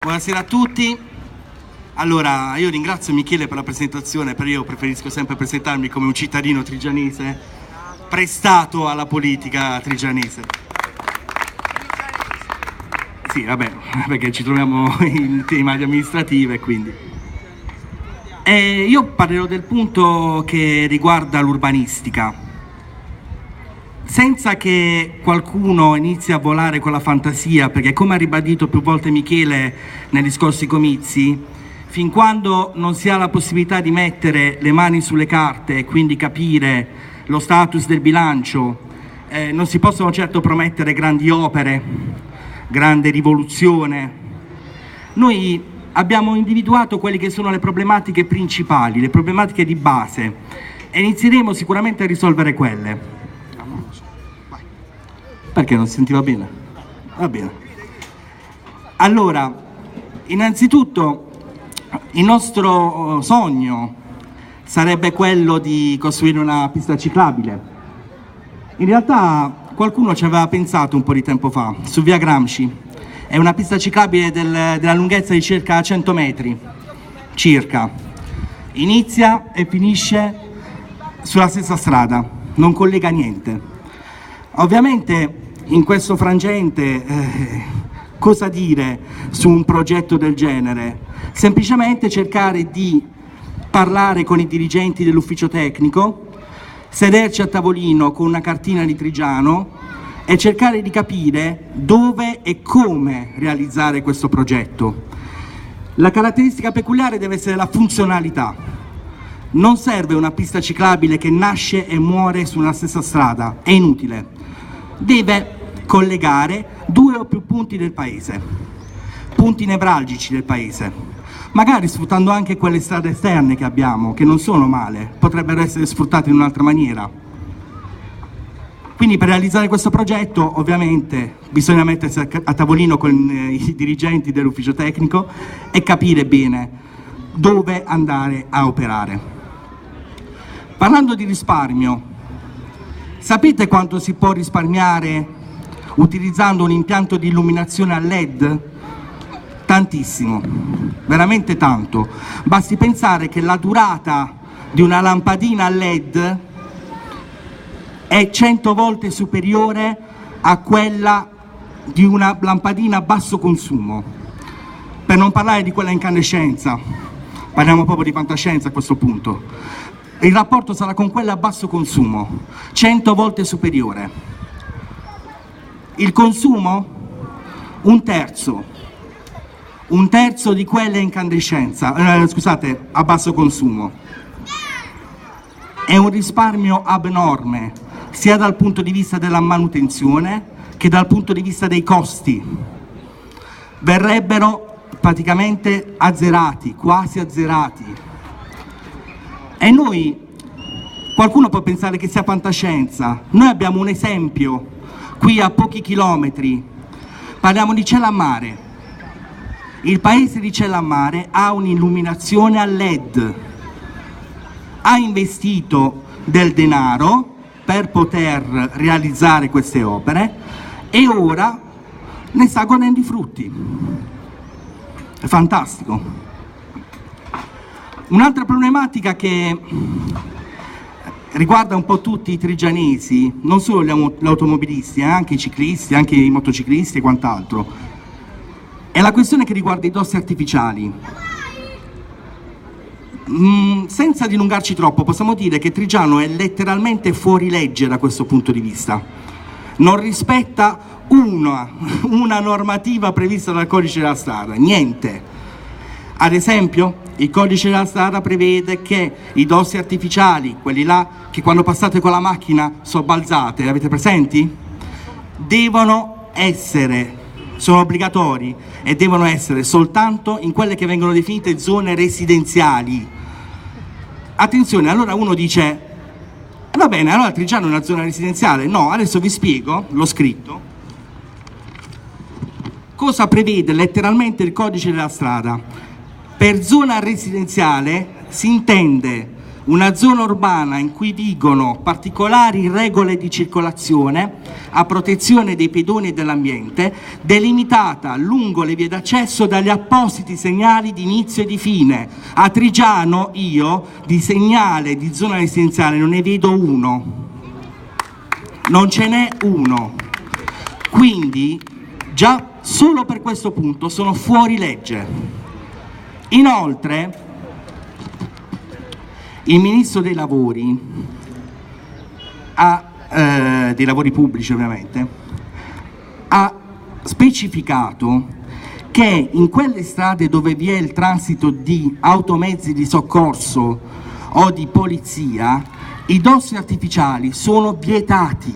Buonasera a tutti. Allora, io ringrazio Michele per la presentazione, però io preferisco sempre presentarmi come un cittadino trigianese prestato alla politica trigianese. Sì, vabbè, perché ci troviamo in tema di amministrative, quindi. Io parlerò del punto che riguarda l'urbanistica. Senza che qualcuno inizi a volare con la fantasia, perché come ha ribadito più volte Michele negli scorsi comizi, fin quando non si ha la possibilità di mettere le mani sulle carte e quindi capire lo status del bilancio, non si possono certo promettere grandi opere, grande rivoluzione. Noi abbiamo individuato quelle che sono le problematiche principali, le problematiche di base, e inizieremo sicuramente a risolvere quelle. Perché non si sentiva bene? Va bene. Allora, innanzitutto il nostro sogno sarebbe quello di costruire una pista ciclabile. In realtà qualcuno ci aveva pensato un po' di tempo fa, su via Gramsci. È una pista ciclabile della lunghezza di circa 100 metri, circa. Inizia e finisce sulla stessa strada, non collega niente. Ovviamente in questo frangente cosa dire su un progetto del genere? Semplicemente cercare di parlare con i dirigenti dell'ufficio tecnico, sederci a tavolino con una cartina di Trigiano e cercare di capire dove e come realizzare questo progetto. La caratteristica peculiare deve essere la funzionalità. Non serve una pista ciclabile che nasce e muore sulla stessa strada, è inutile. Deve collegare due o più punti del paese, punti nevralgici del paese, magari sfruttando anche quelle strade esterne che abbiamo, che non sono male, potrebbero essere sfruttate in un'altra maniera. Quindi per realizzare questo progetto ovviamente bisogna mettersi a tavolino con i dirigenti dell'ufficio tecnico e capire bene dove andare a operare. Parlando di risparmio, sapete quanto si può risparmiare utilizzando un impianto di illuminazione a LED? Tantissimo, veramente tanto. Basti pensare che la durata di una lampadina a LED è 100 volte superiore a quella di una lampadina a basso consumo, per non parlare di quella a incandescenza. Parliamo proprio di fantascienza a questo punto. Il rapporto sarà con quella a basso consumo, 100 volte superiore. Il consumo? Un terzo di quelle a incandescenza, a basso consumo. È un risparmio abnorme, sia dal punto di vista della manutenzione che dal punto di vista dei costi. Verrebbero praticamente azzerati, quasi azzerati. E noi, qualcuno può pensare che sia fantascienza, noi abbiamo un esempio qui a pochi chilometri, parliamo di Cellammare. Il paese di Cellammare ha un'illuminazione a LED, ha investito del denaro per poter realizzare queste opere e ora ne sta godendo i frutti. È fantastico. Un'altra problematica che riguarda un po' tutti i trigianesi, non solo gli automobilisti, anche i ciclisti, anche i motociclisti e quant'altro, è la questione che riguarda i dossi artificiali. Senza dilungarci troppo, possiamo dire che Trigiano è letteralmente fuori legge da questo punto di vista. Non rispetta una normativa prevista dal codice della strada, niente. Ad esempio, il codice della strada prevede che i dossi artificiali, quelli là che quando passate con la macchina sobbalzate, li avete presenti? Sono obbligatori e devono essere soltanto in quelle che vengono definite zone residenziali. Attenzione, allora uno dice, va bene, allora Trigiano è una zona residenziale. No, adesso vi spiego, l'ho scritto, cosa prevede letteralmente il codice della strada. Per zona residenziale si intende una zona urbana in cui vigono particolari regole di circolazione a protezione dei pedoni e dell'ambiente, delimitata lungo le vie d'accesso dagli appositi segnali di inizio e di fine. A Trigiano io di segnale di zona residenziale non ne vedo uno, non ce n'è uno, quindi già solo per questo punto sono fuori legge. Inoltre il Ministro dei Lavori, dei lavori pubblici ovviamente, ha specificato che in quelle strade dove vi è il transito di automezzi di soccorso o di polizia, i dossi artificiali sono vietati.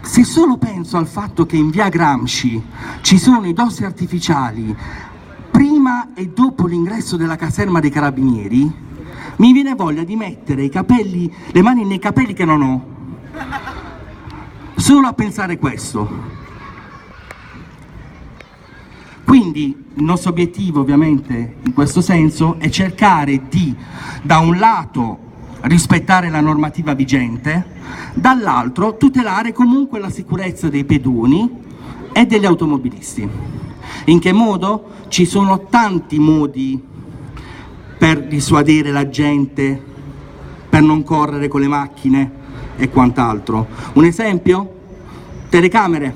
Se solo penso al fatto che in via Gramsci ci sono i dossi artificiali prima e dopo l'ingresso della caserma dei Carabinieri, mi viene voglia di mettere i capelli, le mani nei capelli che non ho, solo a pensare questo. Quindi il nostro obiettivo ovviamente in questo senso è cercare di, da un lato, rispettare la normativa vigente, dall'altro tutelare comunque la sicurezza dei pedoni e degli automobilisti. In che modo? Ci sono tanti modi per dissuadere la gente, per non correre con le macchine e quant'altro. Un esempio? Telecamere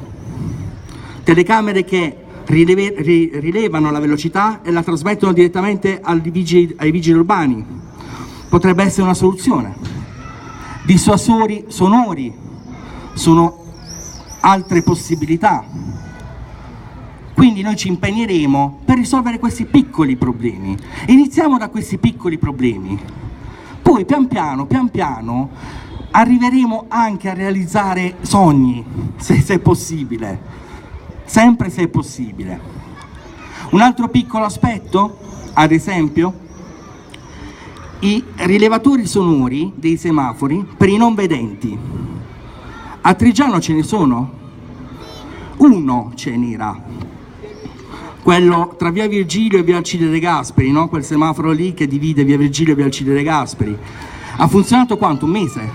che rilevano la velocità e la trasmettono direttamente ai vigili urbani. Potrebbe essere una soluzione. Dissuasori sonori sono altre possibilità. Quindi noi ci impegneremo per risolvere questi piccoli problemi. Iniziamo da questi piccoli problemi. Poi pian piano arriveremo anche a realizzare sogni, se è possibile. Sempre se è possibile. Un altro piccolo aspetto, ad esempio, i rilevatori sonori dei semafori per i non vedenti. A Trigiano ce ne sono? Uno ce n'era. Quello tra via Virgilio e via Alcide De Gasperi, no? Quel semaforo lì che divide via Virgilio e via Alcide De Gasperi. Ha funzionato quanto? Un mese?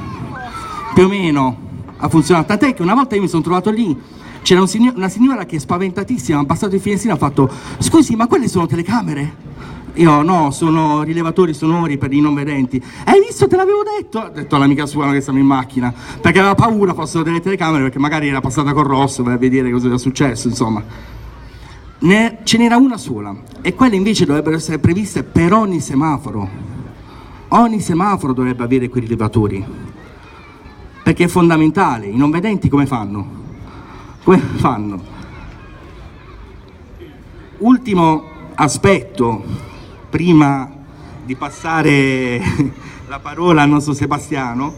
Più o meno ha funzionato. Tant'è che una volta io mi sono trovato lì, c'era una signora che spaventatissima, ha abbassato il finestrino e ha fatto: scusi, ma quelle sono telecamere? Io no, sono rilevatori sonori per i non vedenti. Hai visto, te l'avevo detto? Ha detto all'amica sua che stava in macchina, perché aveva paura fossero delle telecamere, perché magari era passata col rosso per vedere cosa era successo, insomma. Ce n'era una sola, e quelle invece dovrebbero essere previste per ogni semaforo. Ogni semaforo dovrebbe avere quei rilevatori, perché è fondamentale. I non vedenti come fanno? Come fanno? Ultimo aspetto, prima di passare la parola al nostro Sebastiano,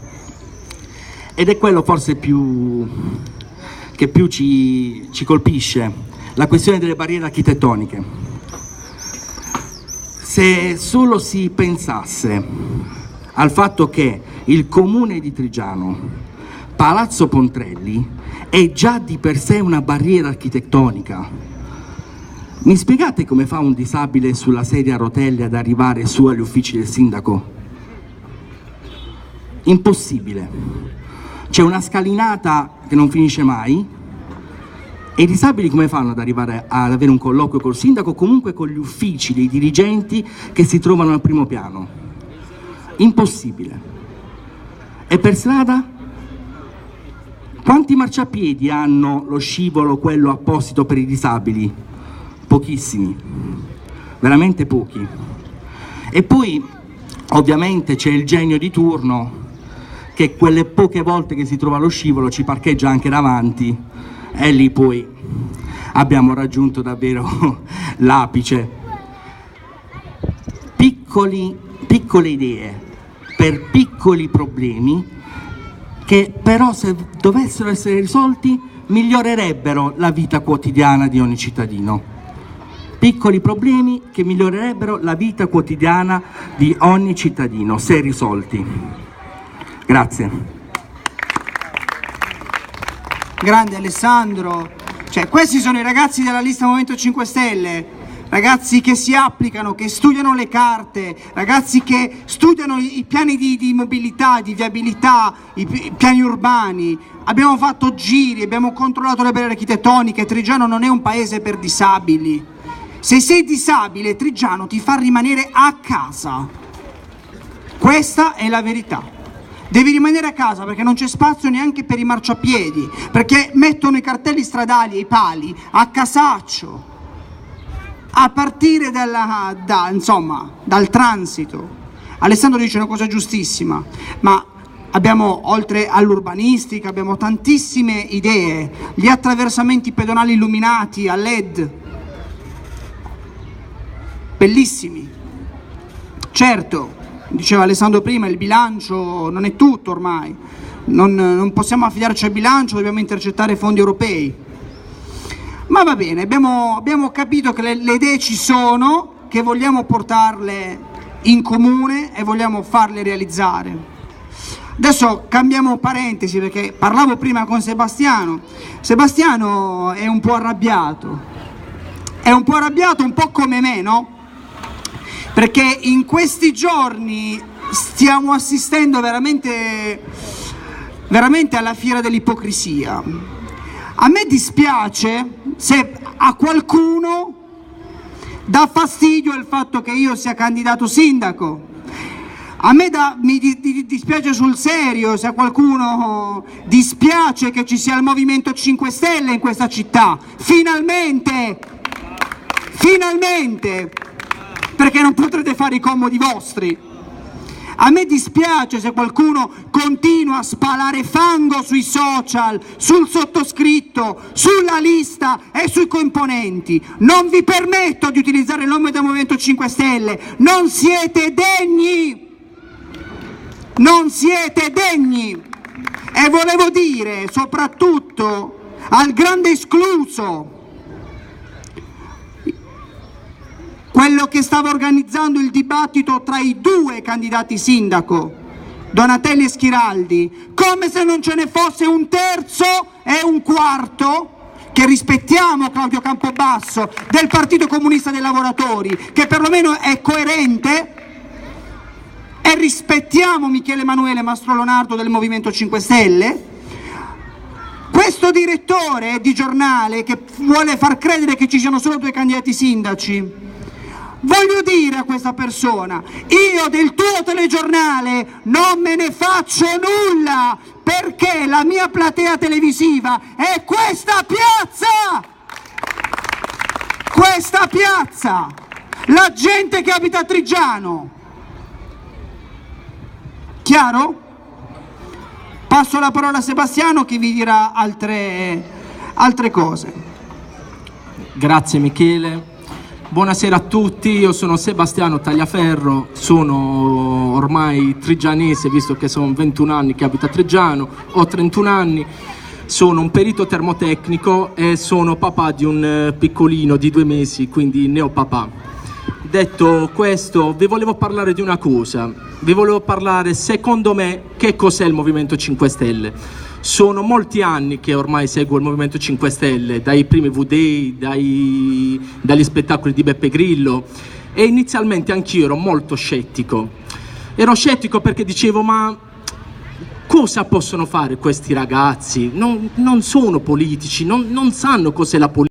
ed è quello forse che più ci colpisce: la questione delle barriere architettoniche. Se solo si pensasse al fatto che il comune di Trigiano, Palazzo Pontrelli, è già di per sé una barriera architettonica. Mi spiegate come fa un disabile sulla sedia a rotelle ad arrivare su agli uffici del sindaco? Impossibile. C'è una scalinata che non finisce mai. E i disabili come fanno ad arrivare ad avere un colloquio col sindaco, comunque con gli uffici dei dirigenti che si trovano al primo piano? Impossibile. E per strada? Quanti marciapiedi hanno lo scivolo, quello apposito per i disabili? Pochissimi, veramente pochi. E poi ovviamente c'è il genio di turno che quelle poche volte che si trova lo scivolo ci parcheggia anche davanti. E lì poi abbiamo raggiunto davvero l'apice. Piccole idee per piccoli problemi che però, se dovessero essere risolti, migliorerebbero la vita quotidiana di ogni cittadino. Piccoli problemi che migliorerebbero la vita quotidiana di ogni cittadino, se risolti. Grazie. Grande Alessandro, cioè questi sono i ragazzi della lista Movimento 5 Stelle, ragazzi che si applicano, che studiano le carte, ragazzi che studiano i piani di mobilità, di viabilità, i piani urbani. Abbiamo fatto giri, abbiamo controllato le barriere architettoniche. Triggiano non è un paese per disabili. Se sei disabile, Triggiano ti fa rimanere a casa. Questa è la verità. Devi rimanere a casa perché non c'è spazio neanche per i marciapiedi, perché mettono i cartelli stradali e i pali a casaccio, a partire dal transito. Alessandro dice una cosa giustissima, ma abbiamo, oltre all'urbanistica, abbiamo tantissime idee, gli attraversamenti pedonali illuminati a LED, bellissimi. Certo, diceva Alessandro prima, il bilancio non è tutto ormai, non possiamo affidarci al bilancio, dobbiamo intercettare fondi europei. Ma va bene, abbiamo capito che le idee ci sono, che vogliamo portarle in comune e vogliamo farle realizzare. Adesso cambiamo parentesi perché parlavo prima con Sebastiano. Sebastiano è un po' arrabbiato, un po' come me, no? Perché in questi giorni stiamo assistendo veramente alla fiera dell'ipocrisia. A me dispiace se a qualcuno dà fastidio il fatto che io sia candidato sindaco. A me mi dispiace sul serio se a qualcuno dispiace che ci sia il Movimento 5 Stelle in questa città. Finalmente! Finalmente! Perché non potrete fare i comodi vostri. A me dispiace se qualcuno continua a spalare fango sui social, sul sottoscritto, sulla lista e sui componenti. Non vi permetto di utilizzare il nome del Movimento 5 Stelle. Non siete degni! Non siete degni! E volevo dire, soprattutto al grande escluso, quello che stava organizzando il dibattito tra i due candidati sindaco, Donatelli e Schiraldi, come se non ce ne fosse un terzo e un quarto, che rispettiamo Claudio Campobasso del Partito Comunista dei Lavoratori, che perlomeno è coerente, e rispettiamo Michele Emanuele Mastro Leonardo del Movimento 5 Stelle. Questo direttore di giornale che vuole far credere che ci siano solo due candidati sindaci, voglio dire a questa persona, io del tuo telegiornale non me ne faccio nulla, perché la mia platea televisiva è questa piazza! Questa piazza! La gente che abita a Triggiano! Chiaro? Passo la parola a Sebastiano che vi dirà altre cose. Grazie Michele. Buonasera a tutti, io sono Sebastiano Tagliaferro, sono ormai trigianese visto che sono 21 anni che abito a Triggiano, ho 31 anni, sono un perito termotecnico e sono papà di un piccolino di 2 mesi, quindi neopapà. Detto questo, vi volevo parlare di una cosa, vi volevo parlare secondo me che cos'è il Movimento 5 Stelle. Sono molti anni che ormai seguo il Movimento 5 Stelle, dai primi V-Day, dagli spettacoli di Beppe Grillo, e inizialmente anch'io ero molto scettico. Ero scettico perché dicevo, ma cosa possono fare questi ragazzi? Non sono politici, non sanno cos'è la politica.